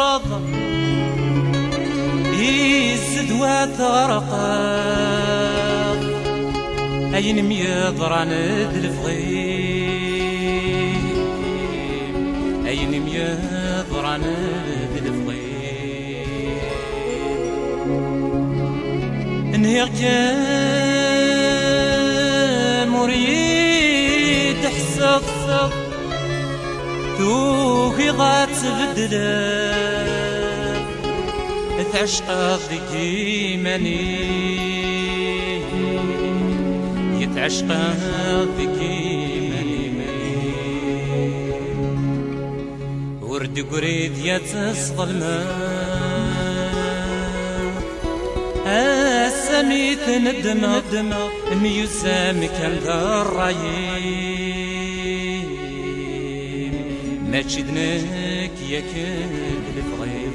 تفرض يزدوات غرقاض أين ميضران الفغيم أين ميضران الفغيم انهير كام وريد حسد توكي ضات بدلات تعشق ذيك ماني يتعشق ذيك ماني ورد قريد يتصغى الماء السميت ندم ميسامي كان ذا الرايم ما تشدنك يا كل الفغيم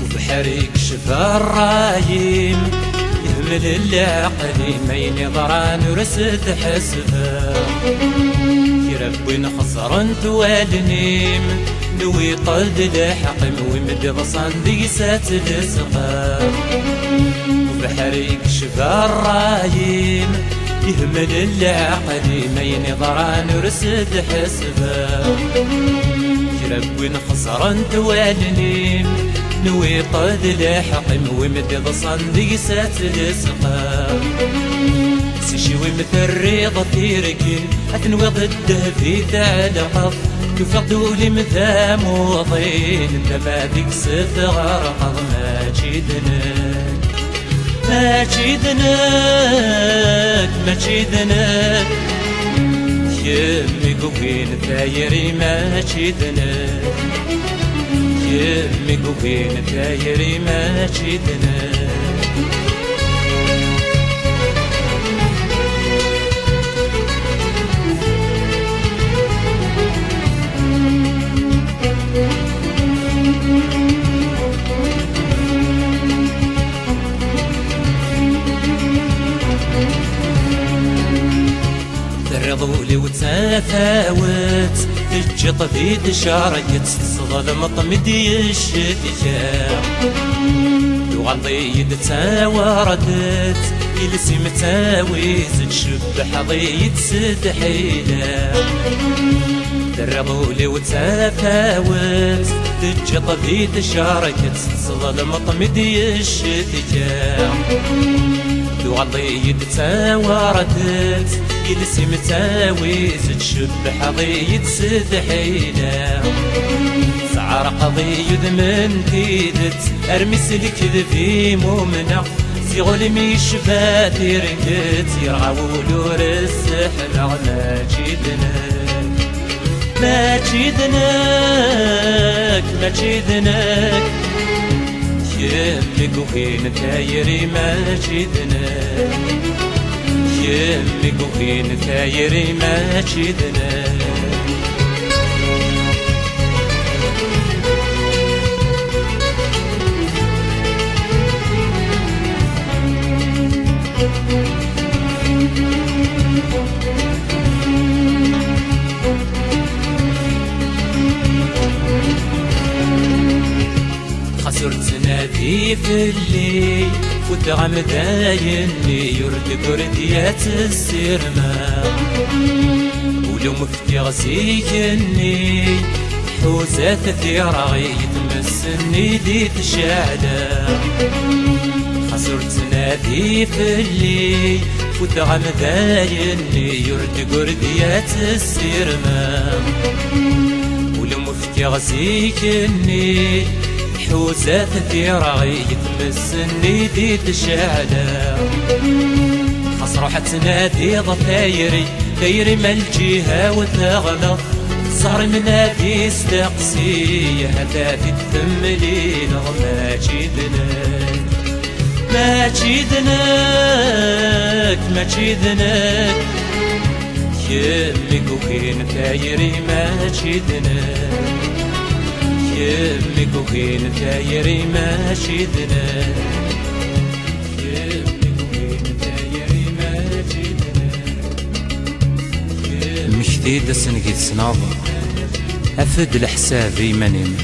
وبحريك شفا الرايم يهمل العقل ما ينظران ورسد حسبه كي ربي نخسر انت والنيم نوي قلد الحقم ويمد بصان ديسات السقا وبحريك شفا الرايم يهمل العقل ما ينظران ورسد حسبه كي ربي نخسر انت والنيم نوي قد الحقم ومد بصان ديسات السقا سيشوي مثل ريضة تيركين أتنوي ضده في تعلقض تفقدوا لي مثا موضين انت ما ديك ست غرقض ما تشيدنك ما تشيدنك ما تشيدنك يمي قوين ثايري ما تشيدنك يمي قوين ثايري ما تشيدنك ترضولي وتفاوت تجي طفيد شاركت صدى مطمدي الشتيا وغضيد تاوردت يلسي متاويز تشبح ضيد سد حيلة ترضولي وتفاوت تجي طفيد شاركت صدى مطمدي الشتيا وغضيد تاوردت يلسي متاويز تشبح ضيد سد حيلة سعر قضيد من تيدت ارمس الكذبي مؤمنة سيغول ميشبات يرقت يرعولور السحر ما تشيدنك ما تشيدنك ما تشيدنك يمي قوين ثايري ما تشيدنك يمي قوين ثايري ما تشيدنك خسرت نادي في الليل وتغم دايني يرد قرديات السرما ولو مفتي غسيكني حوزات ثيرا يتمسني دي تشعلا خسرت نادي في الليل وتغم دايني يرد قرديات السرما ولو مفتي غسيكني حوزات ثيرا يتمسني دي تشعلا خسروحة تنادي ضفايري دايري ما الجهة وتغلط صار من هذه استقسي هذا في الثملين ما تشيدنك ماشي ذنك ماشي ذنك يمك وكين ثايري ماشي ذنك يمك وكين ثايري ماشي ذنك يمك وكين ثايري ماشي ذنك مشديد سنقيد سناظر أفد الحساب يمنيم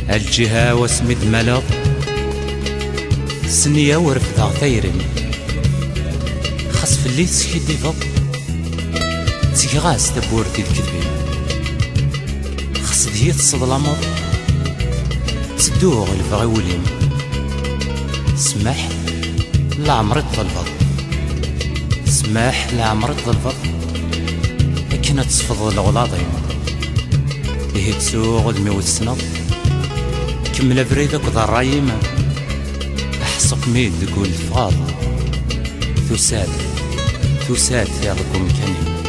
الجهة واسمد ملغ سنية ورفض غثيرم خاص في الليل سكيدي فض تيغاس تبورتي الكذبين خاص ديت تصد الأمر تدوغ الفغيولين سمح لعمر تظلفض سمح لعمر تظلفض لكن تصفض الغلاضين ليه تسوغ الميوت السنض كمل بريدك ضرايم أحسق ميد تقول فاض ثساد يا ركم كني